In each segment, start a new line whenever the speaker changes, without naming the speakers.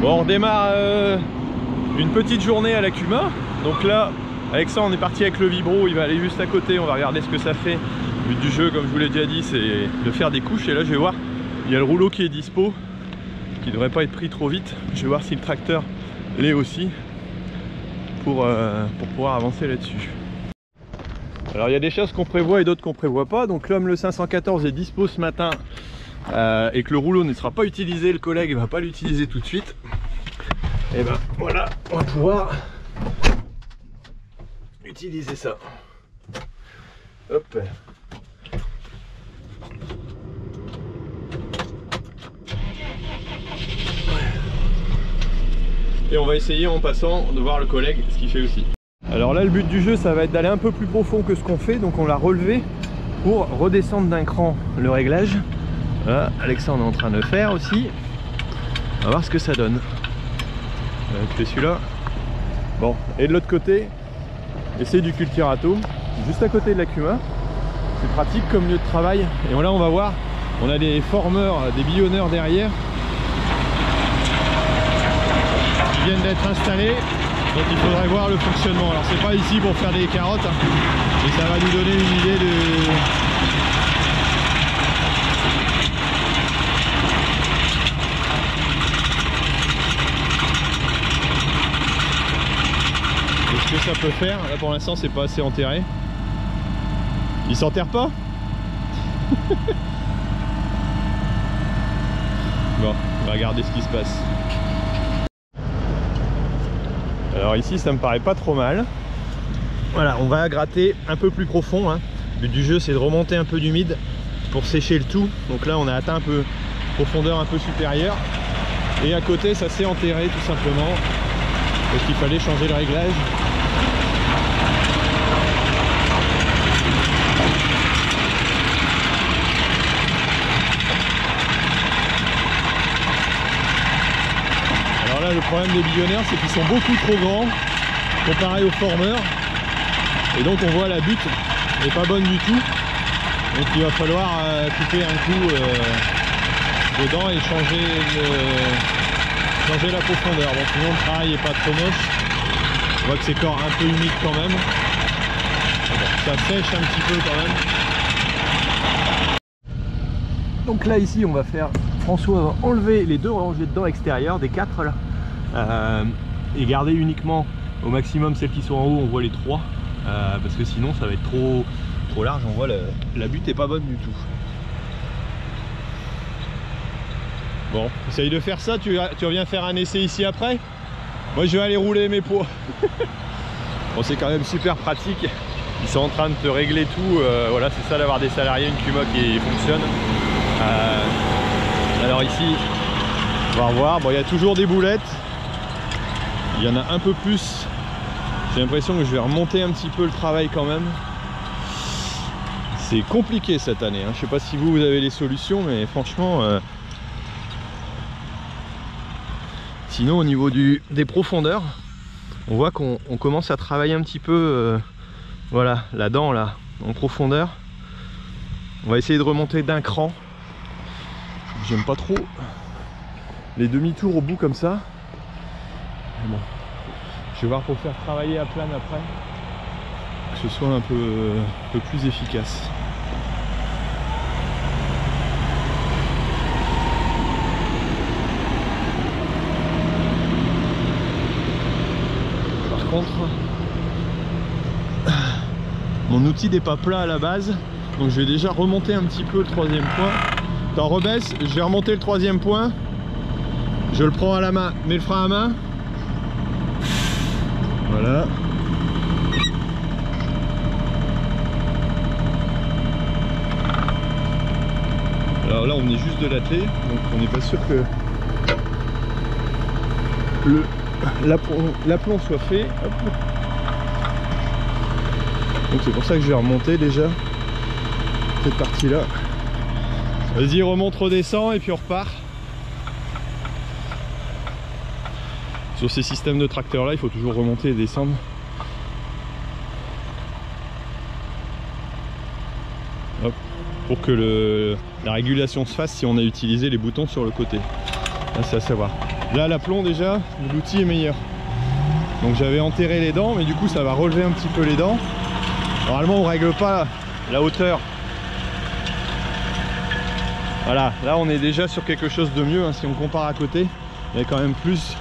Bon, on redémarre une petite journée à la Cuma. Donc là, avec ça, on est parti avec le vibro. Il va aller juste à côté. On va regarder ce que ça fait. Le but du jeu, comme je vous l'ai déjà dit, c'est de faire des couches. Et là, je vais voir. Il y a le rouleau qui est dispo, qui devrait pas être pris trop vite. Je vais voir si le tracteur l'est aussi pour pouvoir avancer là-dessus. Alors il y a des choses qu'on prévoit et d'autres qu'on prévoit pas. Donc comme le 514 est dispo ce matin et que le rouleau ne sera pas utilisé, le collègue ne va pas l'utiliser tout de suite. Et ben voilà, on va pouvoir utiliser ça. Hop. Et on va essayer en passant de voir le collègue ce qu'il fait aussi. Alors là, le but du jeu, ça va être d'aller un peu plus profond que ce qu'on fait. Donc on l'a relevé pour redescendre d'un cran le réglage. Voilà, Alexandre est en train de le faire aussi. On va voir ce que ça donne. Je fais celui-là. Bon, et de l'autre côté, essayer du Cultirato, juste à côté de la Cuma. C'est pratique comme lieu de travail. Et là, on va voir, on a des formeurs, des billonneurs derrière qui viennent d'être installés. Donc il faudrait voir le fonctionnement. Alors c'est pas ici pour faire des carottes, mais ça va nous donner une idée de ce que ça peut faire. Là pour l'instant c'est pas assez enterré. Il s'enterre pas. Bon, on va regarder ce qui se passe. Alors ici ça me paraît pas trop mal. Voilà, on va gratter un peu plus profond, hein. Le but du jeu c'est de remonter un peu d'humide pour sécher le tout. Donc là on a atteint un peu profondeur un peu supérieure. Et à côté ça s'est enterré tout simplement. Parce qu'il fallait changer le réglage. Alors là le problème des billonneurs c'est qu'ils sont beaucoup trop grands comparé aux formeurs. Et donc on voit la butte n'est pas bonne du tout. Donc il va falloir couper un coup dedans et changer la profondeur. Bon sinon le travail n'est pas trop moche. On voit que c'est encore un peu humide quand même. Bon, ça sèche un petit peu quand même. Donc là ici on va faire, François va enlever les deux rangées de dents extérieures, des 4 là. Et garder uniquement au maximum celles qui sont en haut, on voit les 3. Parce que sinon ça va être trop large, on voit la butte est pas bonne du tout. Bon, essaye de faire ça, tu reviens faire un essai ici après. Moi je vais aller rouler mes poids. Bon c'est quand même super pratique, ils sont en train de te régler tout, voilà c'est ça d'avoir des salariés, une Cuma qui fonctionne. Alors ici, on va revoir, bon il y a toujours des boulettes, il y en a un peu plus. J'ai l'impression que je vais remonter un petit peu le travail quand même. C'est compliqué cette année, hein. Je sais pas si vous avez les solutions, mais franchement sinon au niveau des profondeurs, on voit qu'on commence à travailler un petit peu voilà, la dent là en profondeur. On va essayer de remonter d'un cran. J'aime pas trop les demi-tours au bout comme ça. Mais bon, je vais voir pour faire travailler à plane après, que ce soit un peu plus efficace. Par contre, mon outil n'est pas plat à la base, donc je vais déjà remonter un petit peu le troisième point. T'en rebaisse, je vais remonter le troisième point. Je le prends à la main, mets le frein à main. Voilà. Alors là on est juste de l'atteler, donc on n'est pas sûr que l'aplomb soit fait. Hop. Donc c'est pour ça que je vais remonter déjà cette partie là. Vas-y, remonte, redescend et puis on repart. Sur ces systèmes de tracteurs là il faut toujours remonter et descendre. Hop. Pour que la régulation se fasse si on a utilisé les boutons sur le côté. Là, c'est à savoir. Là, l'aplomb déjà, l'outil est meilleur. Donc j'avais enterré les dents, mais du coup ça va relever un petit peu les dents. Normalement on règle pas la hauteur. Voilà, là on est déjà sur quelque chose de mieux, hein. Si on compare à côté, il y a quand même plus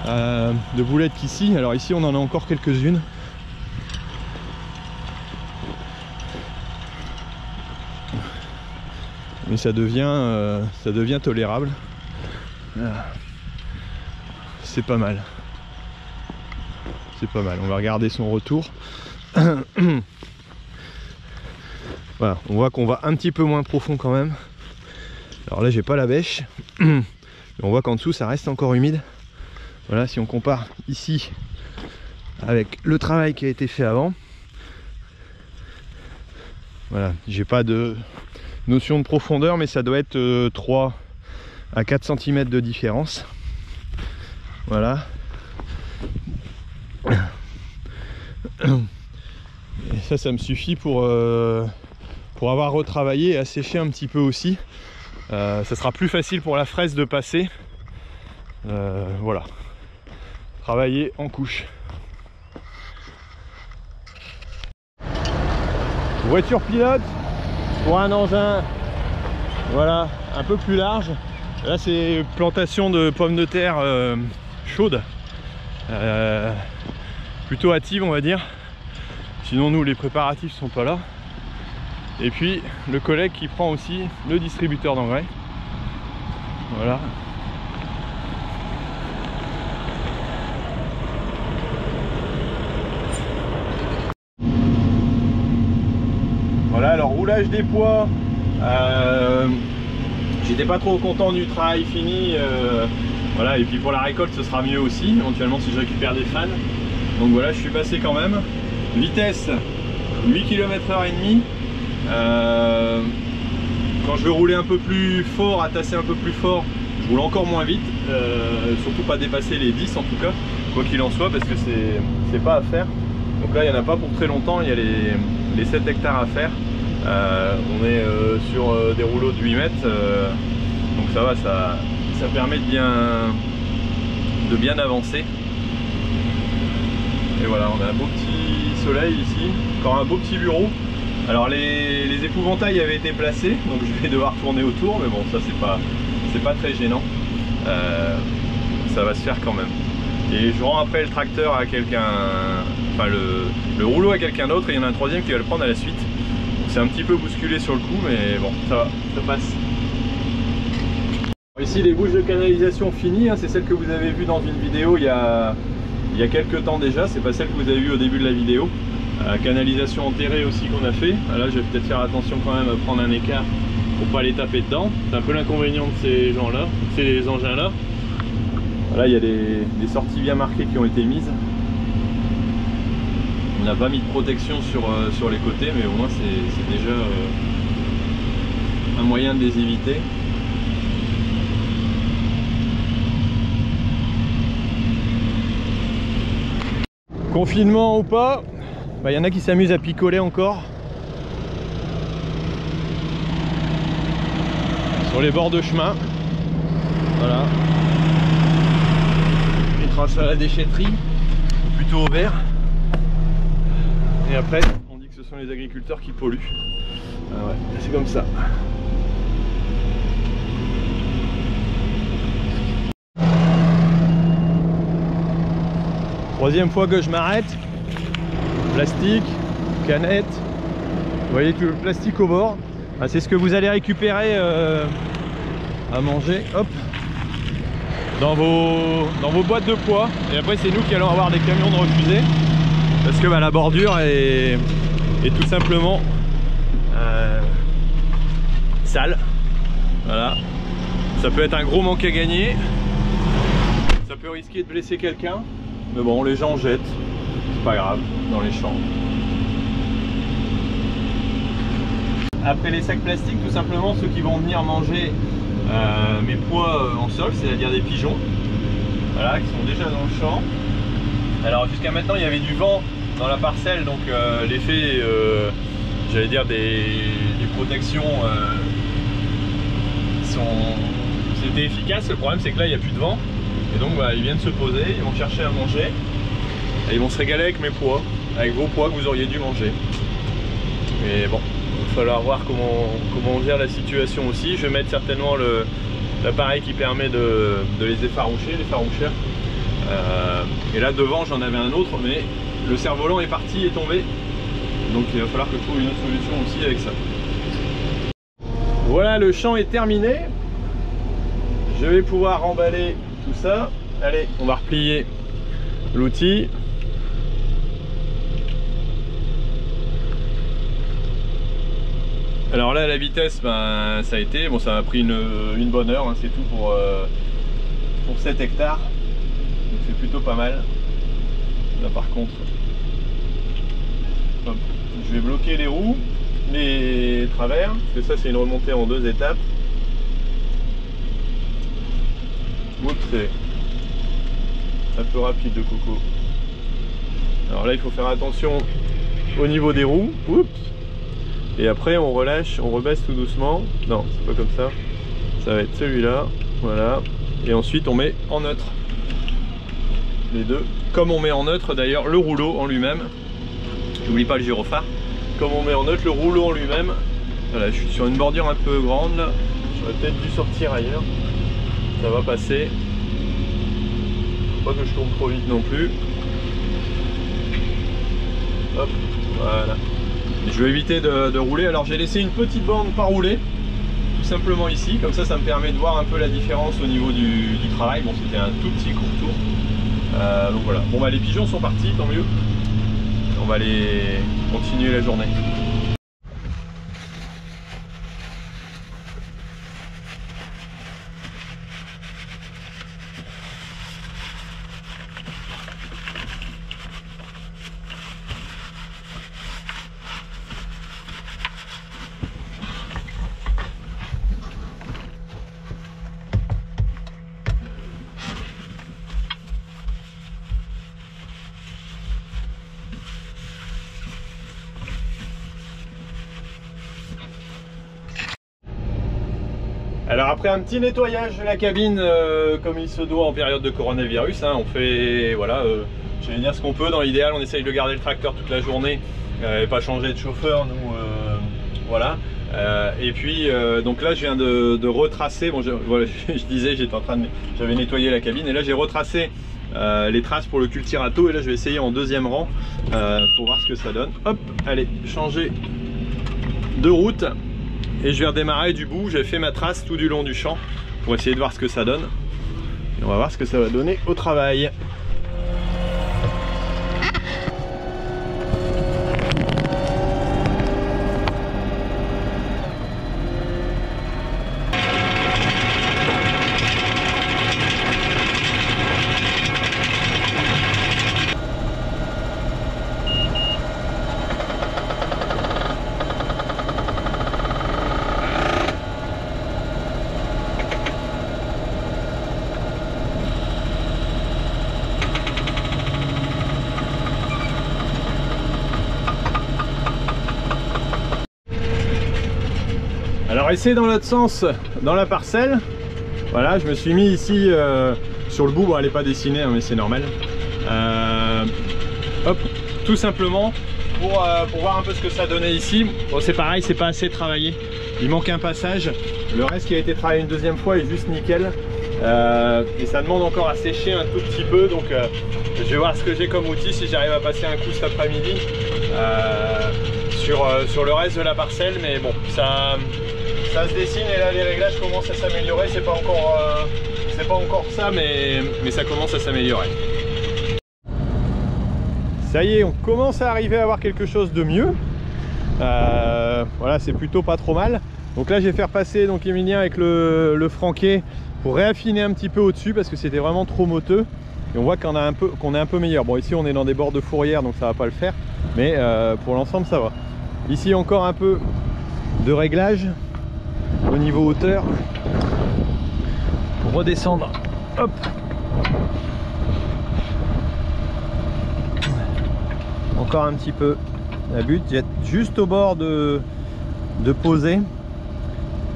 de boulettes qu'ici. Alors ici on en a encore quelques-unes. Mais ça devient tolérable. C'est pas mal. C'est pas mal. On va regarder son retour. Voilà, on voit qu'on va un petit peu moins profond quand même. Alors là j'ai pas la bêche. Mais on voit qu'en dessous ça reste encore humide. Voilà, si on compare ici avec le travail qui a été fait avant. Voilà, j'ai pas de notion de profondeur, mais ça doit être 3 à 4 cm de différence. Voilà. Et ça me suffit pour avoir retravaillé et asséché un petit peu aussi. Ça sera plus facile pour la fraise de passer. Voilà. Travailler en couche. Voiture pilote pour un engin, voilà, un peu plus large. Là c'est plantation de pommes de terre chaudes, plutôt hâtives on va dire. Sinon nous les préparatifs sont pas là. Et puis le collègue qui prend aussi le distributeur d'engrais. Voilà. Voilà, alors roulage des poids, j'étais pas trop content du travail fini, voilà, et puis pour la récolte ce sera mieux aussi, éventuellement si je récupère des fans. Donc voilà, je suis passé quand même. Vitesse 8 km/h et demi. Quand je veux rouler un peu plus fort, à tasser un peu plus fort, je roule encore moins vite, surtout pas dépasser les 10 en tout cas, quoi qu'il en soit, parce que c'est pas à faire. Donc là il n'y en a pas pour très longtemps, il y a les 7 hectares à faire. On est sur des rouleaux de 8 mètres, donc ça va, ça permet de bien avancer. Et voilà, on a un beau petit soleil ici, encore un beau petit bureau. Alors les épouvantails avaient été placés, donc je vais devoir tourner autour, mais bon, ça c'est pas très gênant. Ça va se faire quand même. Et je rends après le tracteur à quelqu'un, enfin le rouleau à quelqu'un d'autre, et il y en a un troisième qui va le prendre à la suite. C'est un petit peu bousculé sur le coup, mais bon, ça va, ça passe. Ici les bouches de canalisation finies, hein, c'est celle que vous avez vue dans une vidéo il y a quelques temps déjà, c'est pas celle que vous avez vue au début de la vidéo. Canalisation enterrée aussi qu'on a fait. Là je vais peut-être faire attention quand même à prendre un écart pour pas les taper dedans. C'est un peu l'inconvénient de ces gens-là, ces engins-là. Là il y a des sorties bien marquées qui ont été mises. On n'a pas mis de protection sur les côtés, mais au moins c'est déjà un moyen de les éviter. Confinement ou pas, il y en a qui s'amusent à picoler encore sur les bords de chemin. Voilà. Une trace à la déchetterie, plutôt au vert. Et après, on dit que ce sont les agriculteurs qui polluent. Ah ouais, c'est comme ça. Troisième fois que je m'arrête. Plastique, canette. Vous voyez tout le plastique au bord. Ah, c'est ce que vous allez récupérer à manger. Hop. Dans vos boîtes de poids. Et après, c'est nous qui allons avoir des camions de refusés. Parce que la bordure est tout simplement sale. Voilà. Ça peut être un gros manque à gagner. Ça peut risquer de blesser quelqu'un. Mais bon, les gens jettent. C'est pas grave, dans les champs. Après les sacs plastiques, tout simplement, ceux qui vont venir manger mes pois en sol, c'est-à-dire des pigeons. Voilà, qui sont déjà dans le champ. Alors jusqu'à maintenant, il y avait du vent dans la parcelle, donc l'effet, j'allais dire, des protections c'était efficace. Le problème c'est que là il n'y a plus de vent. Et donc bah, ils viennent se poser, ils vont chercher à manger. Et ils vont se régaler avec mes pois, avec vos pois que vous auriez dû manger. Mais bon, il va falloir voir comment on gère la situation aussi. Je vais mettre certainement l'appareil qui permet de les effaroucher, les faroucheurs. Et là devant j'en avais un autre, mais le cerf-volant est parti, est tombé. Donc il va falloir que je trouve une autre solution aussi avec ça. Voilà, le champ est terminé. Je vais pouvoir emballer tout ça. Allez, on va replier l'outil. Alors là la vitesse, ben, ça a été, bon ça m'a pris une bonne heure, hein, c'est tout pour 7 hectares. Donc c'est plutôt pas mal. Là par contre, hop, je vais bloquer les roues, les travers, parce que ça c'est une remontée en 2 étapes. Oups, c'est un peu rapide de coco. Alors là il faut faire attention au niveau des roues. Oups. Et après on relâche, on rebaisse tout doucement. Non, c'est pas comme ça. Ça va être celui-là, voilà. Et ensuite on met en neutre les deux. Comme on met en neutre d'ailleurs le rouleau en lui-même. N'oublie pas le gyrophare. Comme on met en neutre le rouleau en lui-même. Voilà, je suis sur une bordure un peu grande là. J'aurais peut-être dû sortir ailleurs. Ça va passer. Faut pas que je tourne trop vite non plus. Hop, voilà. Je vais éviter de rouler. Alors j'ai laissé une petite bande pas roulée, tout simplement ici, comme ça ça me permet de voir un peu la différence au niveau du travail. Bon, c'était un tout petit court tour. Donc voilà. Bon bah les pigeons sont partis, tant mieux. On va aller continuer la journée. Alors après un petit nettoyage de la cabine comme il se doit en période de coronavirus, hein, on fait voilà, j'allais dire ce qu'on peut. Dans l'idéal on essaye de garder le tracteur toute la journée et pas changer de chauffeur, nous voilà. Et puis donc là je viens de retracer, bon voilà, je disais j'avais nettoyé la cabine et là j'ai retracé les traces pour le cultirato et là je vais essayer en deuxième rang pour voir ce que ça donne. Hop, allez, changer de route. Et je vais redémarrer du bout, j'ai fait ma trace tout du long du champ pour essayer de voir ce que ça donne. Et on va voir ce que ça va donner au travail. Alors essayez dans l'autre sens, dans la parcelle. Voilà, je me suis mis ici sur le bout, bon elle n'est pas dessinée hein, mais c'est normal. Hop, tout simplement pour voir un peu ce que ça donnait ici. Bon c'est pareil, c'est pas assez travaillé, il manque un passage. Le reste qui a été travaillé une deuxième fois est juste nickel. Et ça demande encore à sécher un tout petit peu, donc je vais voir ce que j'ai comme outil si j'arrive à passer un coup cet après-midi sur le reste de la parcelle. Mais bon, ça se dessine et là les réglages commencent à s'améliorer. C'est pas encore ça, mais ça commence à s'améliorer. Ça y est, on commence à arriver à voir quelque chose de mieux. Voilà, c'est plutôt pas trop mal. Donc là je vais faire passer donc Emilien avec le franquet pour réaffiner un petit peu au-dessus parce que c'était vraiment trop moteux. Et on voit qu'on est un peu meilleur. Bon, ici on est dans des bords de fourrière donc ça va pas le faire, mais pour l'ensemble ça va. Ici encore un peu de réglage au niveau hauteur pour redescendre. Hop, encore un petit peu. La butte jette juste au bord de poser.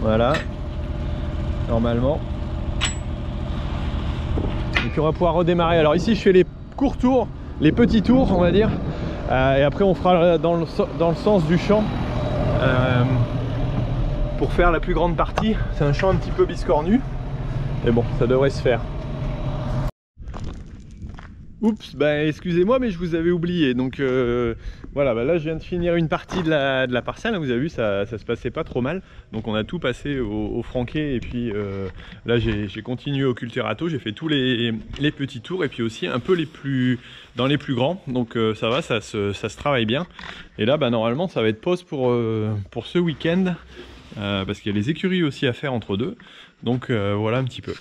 Voilà, normalement puis on va pouvoir redémarrer. Alors ici je fais les courts tours, les petits tours on va dire, et après on fera dans le sens du champ pour faire la plus grande partie. C'est un champ un petit peu biscornu, mais bon, ça devrait se faire. Oups, bah excusez-moi, mais je vous avais oublié. Donc voilà, bah là je viens de finir une partie de la parcelle. Vous avez vu, ça se passait pas trop mal. Donc on a tout passé au franquet. Et puis là j'ai continué au culterato. J'ai fait tous les petits tours et puis aussi un peu dans les plus grands. Donc ça va, ça se travaille bien. Et là bah normalement ça va être pause pour ce week-end. Parce qu'il y a les écuries aussi à faire entre deux. Donc voilà un petit peu.